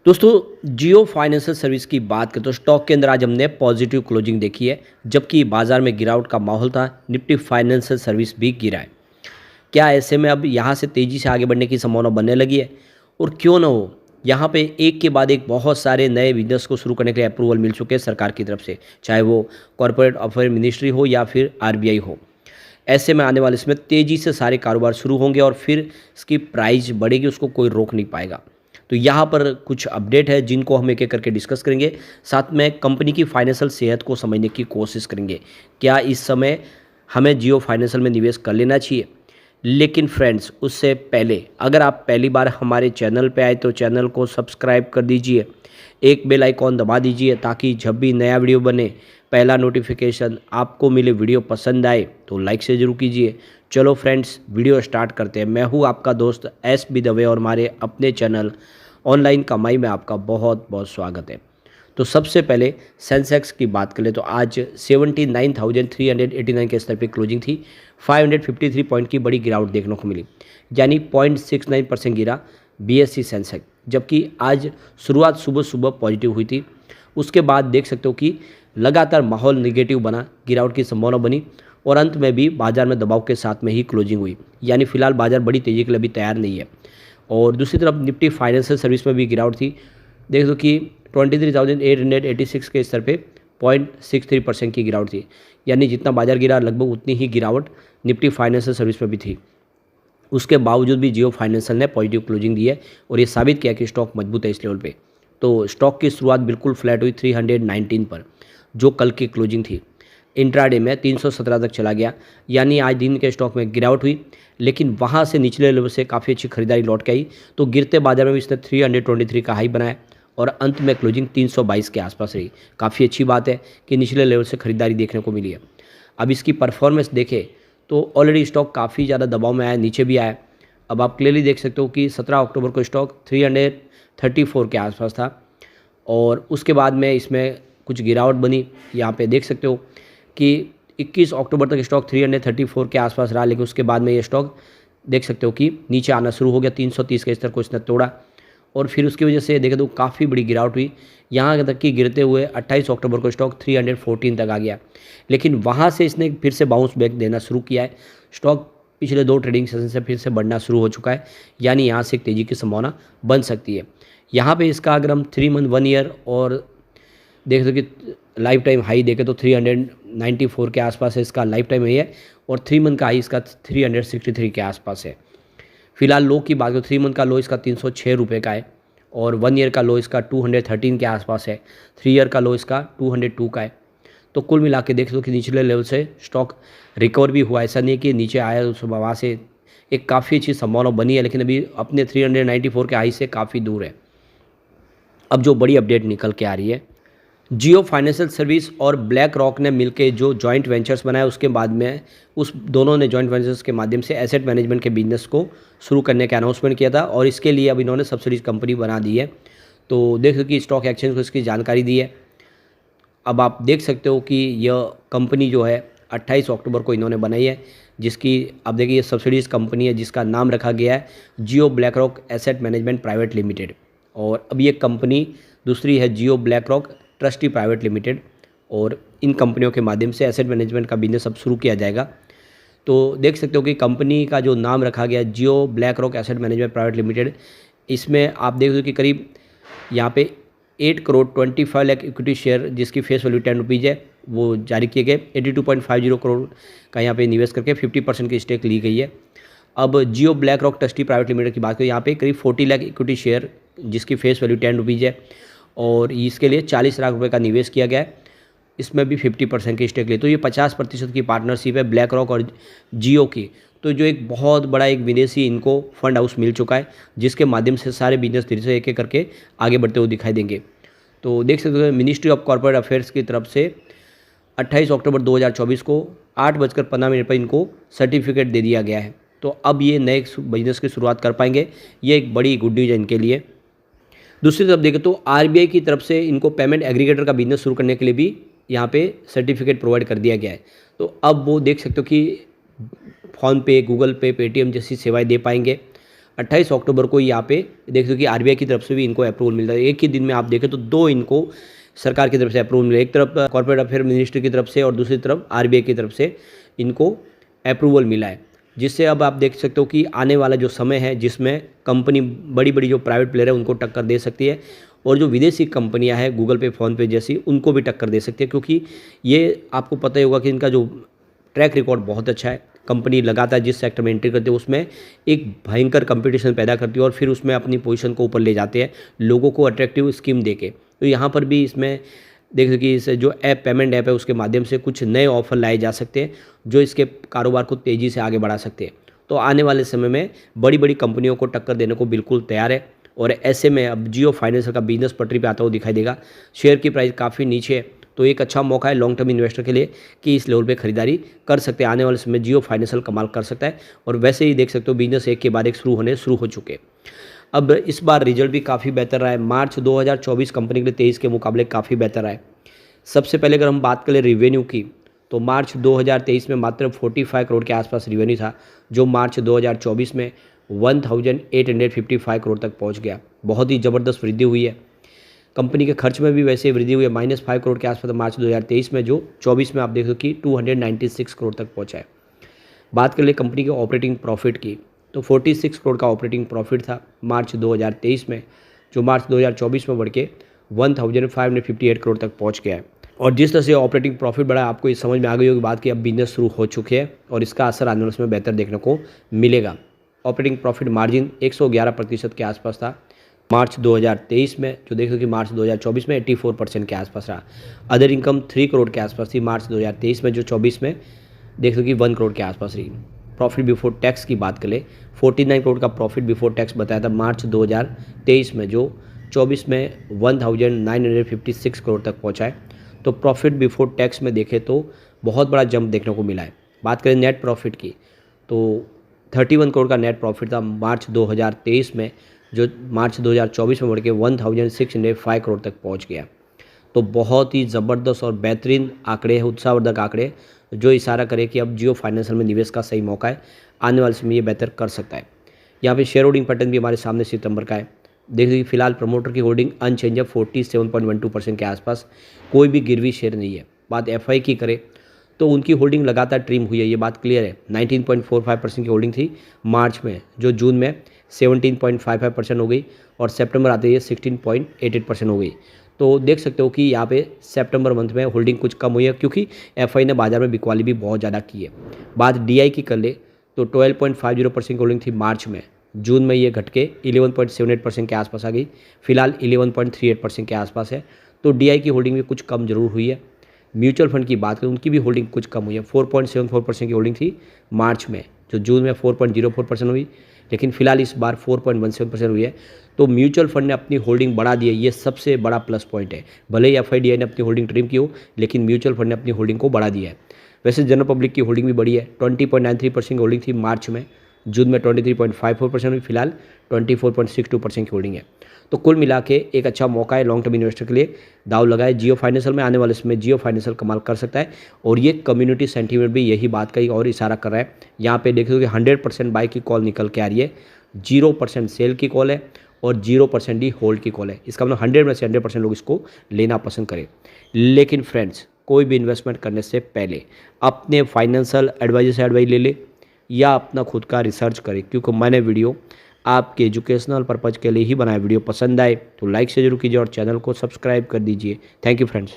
दोस्तों जियो financial service की बात करें तो स्टॉक के अंदर आज हमने पॉजिटिव क्लोजिंग देखी है। जबकि बाजार में गिरावट का माहौल था, निफ्टी फाइनेंशियल सर्विस भी गिरा है। क्या ऐसे में अब यहाँ से तेज़ी से आगे बढ़ने की संभावना बनने लगी है? और क्यों ना हो, यहाँ पे एक के बाद एक बहुत सारे नए बिजनेस को शुरू करने के लिए अप्रूवल मिल चुके हैं सरकार की तरफ से, चाहे वो कॉरपोरेट अफेयर मिनिस्ट्री हो या फिर आरबीआई हो। ऐसे में आने वाले इसमें तेज़ी से सारे कारोबार शुरू होंगे और फिर इसकी प्राइस बढ़ेगी, उसको कोई रोक नहीं पाएगा। तो यहाँ पर कुछ अपडेट है जिनको हम एक एक करके डिस्कस करेंगे। साथ में कंपनी की फाइनेंशियल सेहत को समझने की कोशिश करेंगे। क्या इस समय हमें जियो फाइनेंशियल में निवेश कर लेना चाहिए? लेकिन फ्रेंड्स, उससे पहले अगर आप पहली बार हमारे चैनल पे आए तो चैनल को सब्सक्राइब कर दीजिए, एक बेल आइकॉन दबा दीजिए ताकि जब भी नया वीडियो बने पहला नोटिफिकेशन आपको मिले। वीडियो पसंद आए तो लाइक से ज़रूर कीजिए। चलो फ्रेंड्स, वीडियो स्टार्ट करते हैं। मैं हूँ आपका दोस्त एस बी दवे और हमारे अपने चैनल ऑनलाइन कमाई में आपका बहुत बहुत स्वागत है। तो सबसे पहले सेंसेक्स की बात करें तो आज 79,389 के स्तर पर क्लोजिंग थी। 553 पॉइंट की बड़ी गिरावट देखने को मिली, यानी 0.69% गिरा बीएससी सेंसेक्स। जबकि आज शुरुआत सुबह सुबह पॉजिटिव हुई थी। उसके बाद देख सकते हो कि लगातार माहौल निगेटिव बना, गिरावट की संभावना बनी और अंत में भी बाजार में दबाव के साथ में ही क्लोजिंग हुई। यानी फिलहाल बाजार बड़ी तेज़ी के लिए अभी तैयार नहीं है। और दूसरी तरफ निफ्टी फाइनेंशियल सर्विस में भी गिरावट थी। देख दो कि 23,886 के स्तर पे 0.63% की गिरावट थी। यानी जितना बाजार गिरा लगभग उतनी ही गिरावट निफ्टी फाइनेंशियल सर्विस में भी थी। उसके बावजूद भी जियो फाइनेंशियल ने पॉजिटिव क्लोजिंग दी है और ये साबित किया कि स्टॉक मजबूत है इस लेवल पे। तो स्टॉक की शुरुआत बिल्कुल फ्लैट हुई 319 पर, जो कल की क्लोजिंग थी। इंट्राडे में 317 तक चला गया, यानी आज दिन के स्टॉक में गिरावट हुई, लेकिन वहाँ से निचले लेवल से काफ़ी अच्छी खरीदारी लौट के आई। तो गिरते बाजार में भी इसने 323 का हाई बनाया और अंत में क्लोजिंग 322 के आसपास रही। काफ़ी अच्छी बात है कि निचले लेवल से खरीदारी देखने को मिली है। अब इसकी परफॉर्मेंस देखें तो ऑलरेडी स्टॉक काफ़ी ज़्यादा दबाव में आया, नीचे भी आया। अब आप क्लियरली देख सकते हो कि 17 अक्टूबर को स्टॉक 334 के आसपास था और उसके बाद में इसमें कुछ गिरावट बनी। यहाँ पे देख सकते हो कि 21 अक्टूबर तक स्टॉक 334 के आसपास रहा, लेकिन उसके बाद में ये स्टॉक देख सकते हो कि नीचे आना शुरू हो गया। 330 के स्तर को इसने तोड़ा और फिर उसकी वजह से देखें तो काफ़ी बड़ी गिरावट हुई। यहाँ तक कि गिरते हुए 28 अक्टूबर को स्टॉक 314 तक आ गया, लेकिन वहाँ से इसने फिर से बाउंस बैक देना शुरू किया है। स्टॉक पिछले 2 ट्रेडिंग सेशन से फिर से बढ़ना शुरू हो चुका है, यानी यहाँ से एक तेज़ी की संभावना बन सकती है। यहाँ पे इसका अगर हम 3 मंथ 1 ईयर और देख सो कि लाइफ टाइम हाई देखें तो 394 के आसपास है इसका लाइफ टाइम हाई है और 3 मंथ का हाई इसका 363 के आसपास है। फिलहाल लो की बात करें, 3 मंथ का लो इसका 306 रुपये का है और 1 ईयर का लो इसका 213 के आसपास है। 3 ईयर का लो इसका 202 का है। तो कुल मिला के देख लो कि निचले लेवल से स्टॉक रिकवर भी हुआ, ऐसा नहीं है कि नीचे आया उस वहाँ से एक काफ़ी अच्छी संभावना बनी है, लेकिन अभी अपने 394 के हाई से काफ़ी दूर है। अब जो बड़ी अपडेट निकल के आ रही है, जियो फाइनेंशियल सर्विस और ब्लैक रॉक ने मिलकर जो जॉइंट वेंचर्स बनाया, उसके बाद में उस दोनों ने जॉइंट वेंचर्स के माध्यम से एसेट मैनेजमेंट के बिजनेस को शुरू करने का अनाउंसमेंट किया था और इसके लिए अब इन्होंने सब्सिडीज कंपनी बना दी है। तो देख सकते कि स्टॉक एक्सचेंज को इसकी जानकारी दी है। अब आप देख सकते हो कि यह कंपनी जो है 28 अक्टूबर को इन्होंने बनाई है, जिसकी अब देखिए ये सब्सिडीज कंपनी है जिसका नाम रखा गया है Jio BlackRock asset management private limited. और अब ये कंपनी दूसरी है Jio BlackRock trustee private limited और इन कंपनियों के माध्यम से एसेट मैनेजमेंट का बिजनेस अब शुरू किया जाएगा। तो देख सकते हो कि कंपनी का जो नाम रखा गया Jio BlackRock asset management private limited, इसमें आप देख सकते हो कि करीब यहाँ पे 8 करोड़ 25 लाख इक्विटी शेयर जिसकी फेस वैल्यू 10 रुपीज़ है वो जारी किए गए। 82.50 करोड़ का यहाँ पे निवेश करके 50% की स्टेक ली गई है। अब Jio BlackRock trustee private limited की बात करें, यहाँ पे करीब 40 लाख इक्विटी शेयर जिसकी फेस वैल्यू 10 रुपीज़ है और इसके लिए 40 लाख रुपए का निवेश किया गया है। इसमें भी 50% की स्टेक ली, तो ये 50% की पार्टनरशिप है ब्लैक रॉक और जियो की। तो जो एक बहुत बड़ा एक विदेशी इनको फंड हाउस मिल चुका है, जिसके माध्यम से सारे बिजनेस धीरे से एक एक करके आगे बढ़ते हुए दिखाई देंगे। तो देख सकते हो मिनिस्ट्री ऑफ कॉर्पोरेट अफेयर्स की तरफ से 28 अक्टूबर 2024 को 8:15 पर इनको सर्टिफिकेट दे दिया गया है। तो अब ये नए बिजनेस की शुरुआत कर पाएंगे, ये एक बड़ी गुड न्यूज़ है इनके लिए। दूसरी तरफ देखें तो आरबीआई की तरफ से इनको पेमेंट एग्रीगेटर का बिजनेस शुरू करने के लिए भी यहाँ पे सर्टिफिकेट प्रोवाइड कर दिया गया है। तो अब वो देख सकते हो कि फ़ोन पे, गूगल पे, पेटीएम जैसी सेवाएं दे पाएंगे। 28 अक्टूबर को यहाँ पे देख सकते हो कि आरबीआई की तरफ से भी इनको अप्रूवल मिल रहा है। एक ही दिन में आप देखें तो 2 इनको सरकार की तरफ से अप्रूवल मिला, एक तरफ कॉर्पोरेट अफेयर मिनिस्ट्री की तरफ से और दूसरी तरफ आरबीआई की तरफ से इनको अप्रूवल मिला है, जिससे अब आप देख सकते हो कि आने वाला जो समय है जिसमें कंपनी बड़ी बड़ी जो प्राइवेट प्लेयर है उनको टक्कर दे सकती है और जो विदेशी कंपनियां हैं गूगल पे, फ़ोन पे जैसी, उनको भी टक्कर दे सकती है, क्योंकि ये आपको पता ही होगा कि इनका जो ट्रैक रिकॉर्ड बहुत अच्छा है। कंपनी लगातार जिस सेक्टर में एंट्री करती है उसमें एक भयंकर कंपटीशन पैदा करती है और फिर उसमें अपनी पोजीशन को ऊपर ले जाते हैं लोगों को अट्रैक्टिव स्कीम देके। तो यहाँ पर भी इसमें देख सकते कि इस जो ऐप, पेमेंट ऐप है, उसके माध्यम से कुछ नए ऑफर लाए जा सकते हैं जो इसके कारोबार को तेज़ी से आगे बढ़ा सकते हैं। तो आने वाले समय में बड़ी बड़ी कंपनियों को टक्कर देने को बिल्कुल तैयार है और ऐसे में अब जियो फाइनेंशियल का बिजनेस पटरी पे आता हुआ दिखाई देगा। शेयर की प्राइस काफ़ी नीचे है, तो एक अच्छा मौका है लॉन्ग टर्म इन्वेस्टर के लिए कि इस लेवल पे खरीदारी कर सकते हैं। आने वाले समय जियो फाइनेंशियल कमाल कर सकता है और वैसे ही देख सकते हो बिजनेस एक के बाद एक शुरू हो चुके। अब इस बार रिजल्ट भी काफ़ी बेहतर रहा है। मार्च 2024 कंपनी के लिए 23 के मुकाबले काफ़ी बेहतर रहा है। सबसे पहले अगर हम बात करें रिवेन्यू की, तो मार्च 2023 में मात्र 45 करोड़ के आसपास रिवेन्यू था, जो मार्च 2024 में 1855 करोड़ तक पहुंच गया। बहुत ही ज़बरदस्त वृद्धि हुई है। कंपनी के खर्च में भी वैसे वृद्धि हुई है, -5 करोड़ के आसपास मार्च 2023 में, जो 24 में आप देख सकते कि 296 करोड़ तक पहुँचा है। बात कर ले कंपनी के ऑपरेटिंग प्रॉफिट की, तो 46 करोड़ का ऑपरेटिंग प्रॉफिट था मार्च 2023 में, जो मार्च 2024 में बढ़ के 1558 करोड़ तक पहुंच गया है। और जिस तरह से ऑपरेटिंग प्रॉफिट बढ़ा, आपको ये समझ में आ गई होगी बात कि अब बिजनेस शुरू हो चुके हैं और इसका असर आने वाले समय बेहतर देखने को मिलेगा। ऑपरेटिंग प्रॉफिट मार्जिन 111% के आसपास था मार्च 2023 में, जो देख सकते कि मार्च 2024 में 84% के आसपास रहा। अदर इनकम 3 करोड़ के आसपास थी मार्च 2023 में, जो 24 में देख सकते कि 1 करोड़ के आसपास रही। प्रॉफिट बिफोर टैक्स की बात करें, 49 करोड़ का प्रॉफिट बिफोर टैक्स बताया था मार्च 2023 में, जो 24 में 1956 करोड़ तक पहुँचा है। तो प्रॉफिट बिफोर टैक्स में देखें तो बहुत बड़ा जंप देखने को मिला है। बात करें नेट प्रॉफिट की, तो 31 करोड़ का नेट प्रॉफिट था मार्च 2023 में, जो मार्च 2024 में बढ़ के 1605 करोड़ तक पहुंच गया। तो बहुत ही ज़बरदस्त और बेहतरीन आंकड़े हैं, उत्साहवर्धक आंकड़े, जो इशारा करे कि अब जियो फाइनेंशियल में निवेश का सही मौका है। आने वाले समय ये बेहतर कर सकता है। यहाँ पे शेयर होल्डिंग पैटर्न भी हमारे सामने सितंबर का है। देख लीजिए फिलहाल प्रमोटर की होल्डिंग अनचेंज है 47.12% के आसपास, कोई भी गिरवी शेयर नहीं है। बात एफआई की करें तो उनकी होल्डिंग लगातार ट्रिम हुई है, ये बात क्लियर है। 19.45% की होल्डिंग थी मार्च में, जो जून में 17.55% हो गई और सितंबर आते ही 16.88% हो गई। तो देख सकते हो कि यहाँ पे सितंबर मंथ में होल्डिंग कुछ कम हुई है, क्योंकि एफआई ने बाजार में बिकवाली भी बहुत ज़्यादा की है। बात डीआई की कर ले तो 12.50% की होल्डिंग थी मार्च में, जून में ये घट के 11.78% के आसपास आ गई, फिलहाल 11.38% के आसपास है। तो डीआई की होल्डिंग भी कुछ कम जरूर हुई है। म्यूचुअल फंड की बात करें, उनकी भी होल्डिंग कुछ कम हुई है। 4.74% की होल्डिंग थी मार्च में, जो जून में 4.04% हुई, लेकिन फिलहाल इस बार 4.17% हुई है। तो म्यूचुअल फंड ने अपनी होल्डिंग बढ़ा दी है, ये सबसे बड़ा प्लस पॉइंट है। भले ही एफआईडीआई ने अपनी होल्डिंग ट्रिम की हो, लेकिन म्यूचुअल फंड ने अपनी होल्डिंग को बढ़ा दिया है। वैसे जनरल पब्लिक की होल्डिंग भी बढ़ी है, 20.93% की होल्डिंग थी मार्च में, जून में 23.54% हुई, फिलहाल 24.62% की होल्डिंग है। तो कुल मिला के एक अच्छा मौका है लॉन्ग टर्म इन्वेस्टर के लिए। दाव लगाए जियो फाइनेंशियल में, आने वाले समय जियो फाइनेंशियल कमाल कर सकता है और ये कम्युनिटी सेंटीमेंट भी यही बात का और इशारा कर रहा है। यहाँ पे देखो कि 100% बाई की कॉल निकल के आ रही है, 0% सेल की कॉल है और 0% ही होल्ड की कॉल है। इसका मतलब 100 में से 100% लोग इसको लेना पसंद करें। लेकिन फ्रेंड्स, कोई भी इन्वेस्टमेंट करने से पहले अपने फाइनेंशियल एडवाइजर से एडवाइस ले ले या अपना खुद का रिसर्च करें, क्योंकि मैंने वीडियो आपके एजुकेशनल पर्पज़ के लिए ही बनाया। वीडियो पसंद आए तो लाइक से जरूर कीजिए और चैनल को सब्सक्राइब कर दीजिए। Thank you friends.